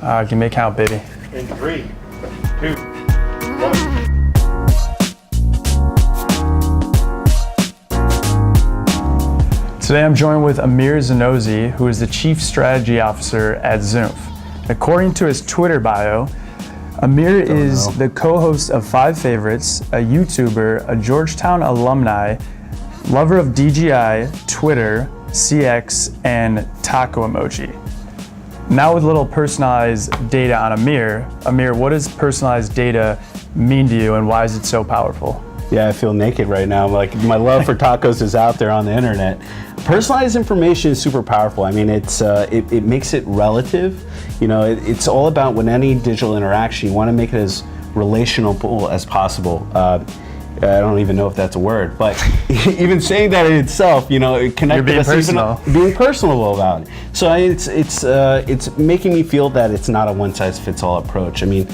Give me a count, baby. In 3, 2, 1. Today I'm joined with Amir Zonozi, who is the Chief Strategy Officer at Zoomph. According to his Twitter bio, Amir is the co-host of 5 Favorites, a YouTuber, a Georgetown alumni, lover of DGI, Twitter, CX, and taco emoji. Now with a little personalized data on Amir, what does personalized data mean to you and why is it so powerful? Yeah, I feel naked right now. Like, my love for tacos is out there on the internet. Personalized information is super powerful. I mean, it makes it relative. You know, it's all about when any digital interaction, you want to make it as relational as possible. I don't even know if that's a word, but even saying that in itself, you know, it connected us even being personable about it. So it's making me feel that it's not a one-size-fits-all approach. I mean,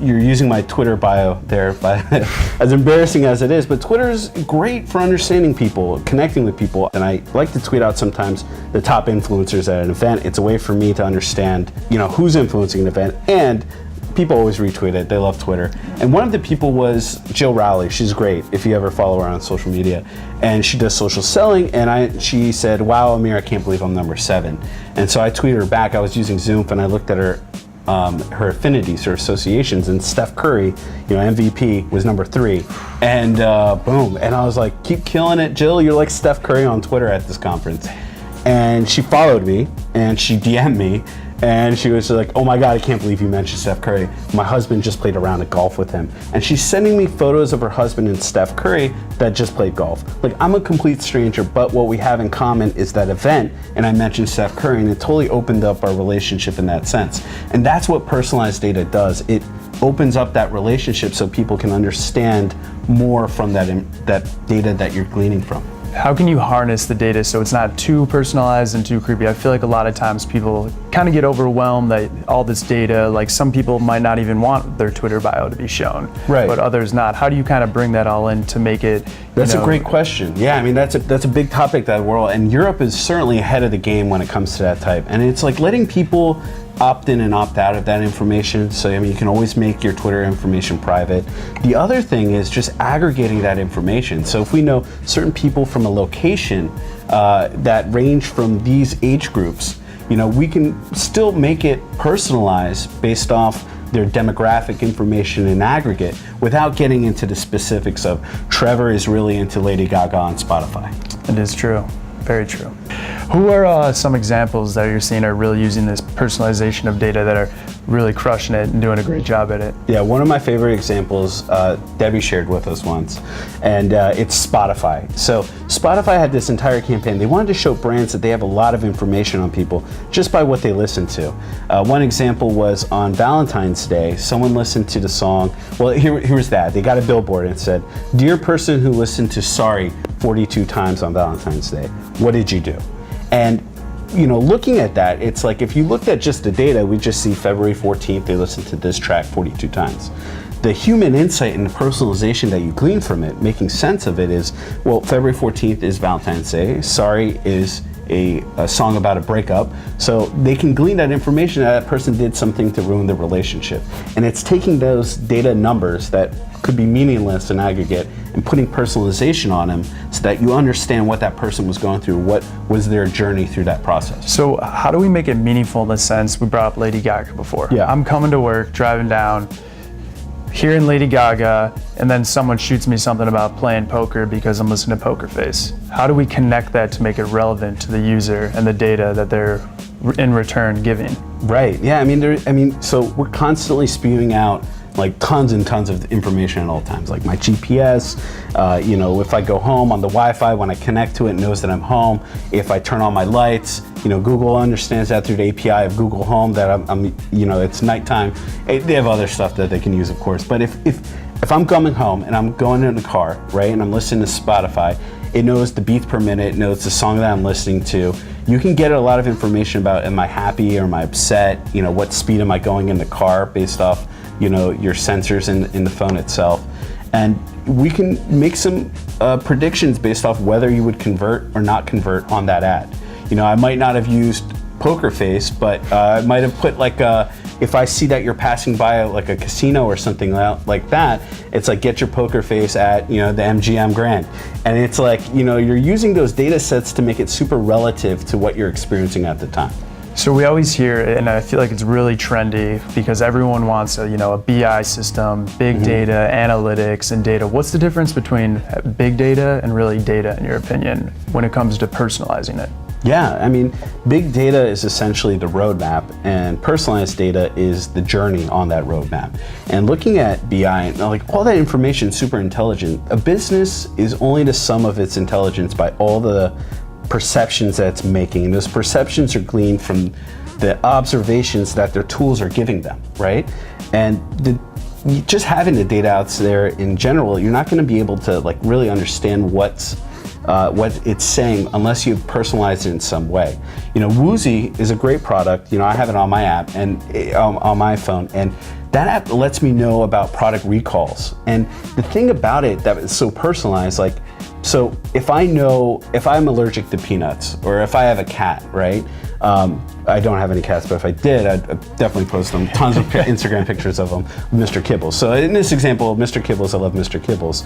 you're using my Twitter bio there, as embarrassing as it is, but Twitter is great for understanding people, connecting with people, and I like to tweet out sometimes the top influencers at an event. It's a way for me to understand, you know, who's influencing an event, and people always retweet it. They love Twitter. And one of the people was Jill Rowley. She's great if you ever follow her on social media. And she does social selling. And she said, "Wow, Amir, I can't believe I'm number 7." And so I tweeted her back. I was using Zoomph and I looked at her affinities, her associations, and Steph Curry, you know, MVP, was number 3. And boom. And I was like, keep killing it, Jill. You're like Steph Curry on Twitter at this conference. And she followed me and she DM'd me. And she was like, "Oh my God, I can't believe you mentioned Steph Curry. My husband just played a round of golf with him." And she's sending me photos of her husband and Steph Curry that just played golf. Like, I'm a complete stranger, but what we have in common is that event, and I mentioned Steph Curry, and it totally opened up our relationship in that sense. And that's what personalized data does. It opens up that relationship so people can understand more from that data that you're gleaning from. How can you harness the data so it's not too personalized and too creepy? I feel like a lot of times people kind of get overwhelmed that all this data, like some people might not even want their Twitter bio to be shown, right, but others not. How do you kind of bring that all in to make it, That's a great question. Yeah, I mean, that's a big topic that world, and Europe is certainly ahead of the game when it comes to that type. And it's like letting people opt in and opt out of that information. So, I mean, you can always make your Twitter information private. The other thing is just aggregating that information. So if we know certain people from a location that range from these age groups, you know, we can still make it personalized based off their demographic information in aggregate without getting into the specifics of Trevor is really into Lady Gaga on Spotify. It is true. Very true. Who are some examples that you're seeing are really using this personalization of data that are really crushing it and doing a great job at it? Yeah, one of my favorite examples, Debbie shared with us once, and it's Spotify. So Spotify had this entire campaign. They wanted to show brands that they have a lot of information on people just by what they listen to. One example was on Valentine's Day, someone listened to the song, well, here's that. They got a billboard and it said, "Dear person who listened to Sorry 42 times on Valentine's Day, what did you do?" And, you know, looking at that, it's like if you looked at just the data, we just see February 14th, they listened to this track 42 times. The human insight and the personalization that you glean from it, making sense of it is, well, February 14th is Valentine's Day. Sorry is a song about a breakup. So they can glean that information that person did something to ruin the relationship. And it's taking those data numbers that could be meaningless in aggregate and putting personalization on them so that you understand what that person was going through, what was their journey through that process. So how do we make it meaningful in the sense, we brought up Lady Gaga before. Yeah. I'm coming to work, driving down, hearing Lady Gaga, and then someone shoots me something about playing poker because I'm listening to Poker Face. How do we connect that to make it relevant to the user and the data that they're in return giving? Right, yeah, I mean, so we're constantly spewing out like tons and tons of information at all times, like my GPS, you know, if I go home on the Wi-Fi, when I connect to it, it knows that I'm home. If I turn on my lights, you know, Google understands that through the API of Google Home that I'm you know, it's nighttime. They have other stuff that they can use, of course, but if I'm coming home and I'm going in the car, right, and I'm listening to Spotify, it knows the beats per minute, it knows the song that I'm listening to. You can get a lot of information about, am I happy or am I upset? You know, what speed am I going in the car based off, you know, your sensors in the phone itself. And we can make some predictions based off whether you would convert or not convert on that ad. You know, I might not have used Poker Face, but I might have put like a, if I see that you're passing by like a casino or something like that, it's like get your poker face at the MGM Grand, and it's like you're using those data sets to make it super relative to what you're experiencing at the time. So we always hear, and I feel like it's really trendy because everyone wants a BI system, big data, analytics, and data. What's the difference between big data and really data, in your opinion, when it comes to personalizing it? Yeah, I mean, big data is essentially the roadmap, and personalized data is the journey on that roadmap. And looking at BI, like all that information is super intelligent. A business is only the sum of its intelligence by all the perceptions that it's making. And those perceptions are gleaned from the observations that their tools are giving them, right? And just having the data out there in general, you're not going to be able to like really understand what it's saying unless you've personalized it in some way. Woozy is a great product. I have it on my app and on my phone, and that app lets me know about product recalls. And the thing about it that is so personalized, so if I'm allergic to peanuts, or if I have a cat, right? I don't have any cats, but if I did, I'd definitely post them. Tons of Instagram pictures of them, Mr. Kibbles. So in this example of Mr. Kibbles, I love Mr. Kibbles.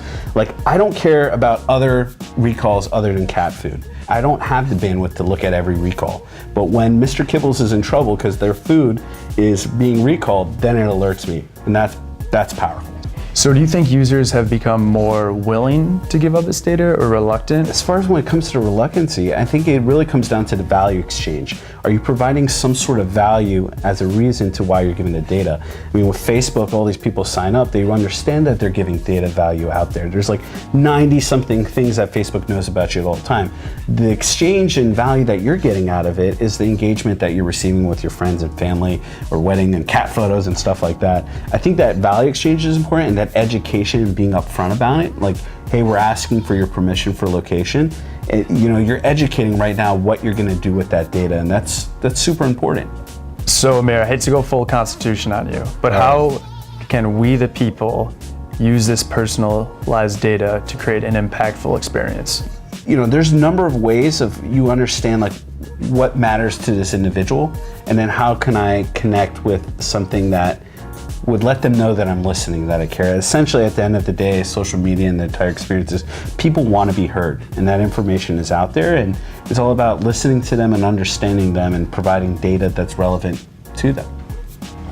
I don't care about other recalls other than cat food. I don't have the bandwidth to look at every recall. But when Mr. Kibbles is in trouble because their food is being recalled, then it alerts me, and that's powerful. So do you think users have become more willing to give up this data or reluctant? As far as when it comes to the reluctancy, I think it really comes down to the value exchange. Are you providing some sort of value as a reason to why you're giving the data? I mean, with Facebook, all these people sign up, they understand that they're giving data value out there. There's like 90 something things that Facebook knows about you all the time. The exchange and value that you're getting out of it is the engagement that you're receiving with your friends and family, or wedding and cat photos and stuff like that. I think that value exchange is important, and that education and being upfront about it, like, hey, we're asking for your permission for location. You're educating right now what you're going to do with that data, and that's super important. So Amir, I hate to go full Constitution on you, but how can we, the people, use this personalized data to create an impactful experience? There's a number of ways of you understand like what matters to this individual, and then how can I connect with something that would let them know that I'm listening, that I care. Essentially, at the end of the day, social media and the entire experience is people want to be heard, and that information is out there, and it's all about listening to them and understanding them and providing data that's relevant to them.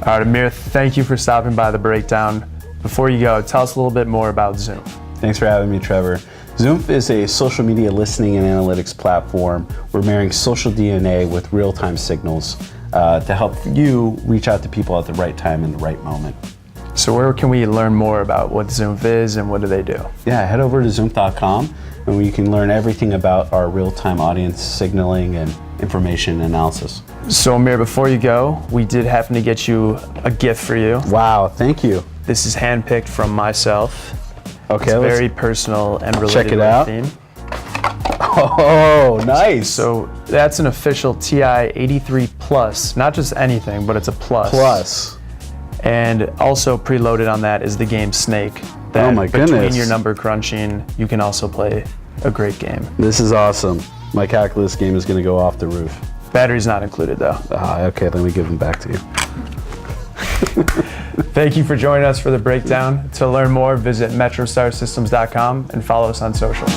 All right, Amir, thank you for stopping by the breakdown. Before you go, tell us a little bit more about Zoomph. Thanks for having me, Trevor. Zoomph is a social media listening and analytics platform. We're marrying social DNA with real-time signals to help you reach out to people at the right time in the right moment. So where can we learn more about what Zoomph is and what do they do? Yeah, head over to zoomph.com, and you can learn everything about our real-time audience signaling and information analysis. So Amir, before you go, we did happen to get you a gift for you. Wow, thank you. This is handpicked from myself. Okay, it's very personal and related check it to out. Theme. Oh, nice. So that's an official TI 83 Plus, not just anything, but it's a plus. Plus. And also preloaded on that is the game Snake. That oh my goodness. Between your number crunching, you can also play a great game. This is awesome. My calculus game is going to go off the roof. Battery's not included though. Okay, let me give them back to you. Thank you for joining us for the breakdown. To learn more, visit metrostarsystems.com and follow us on social.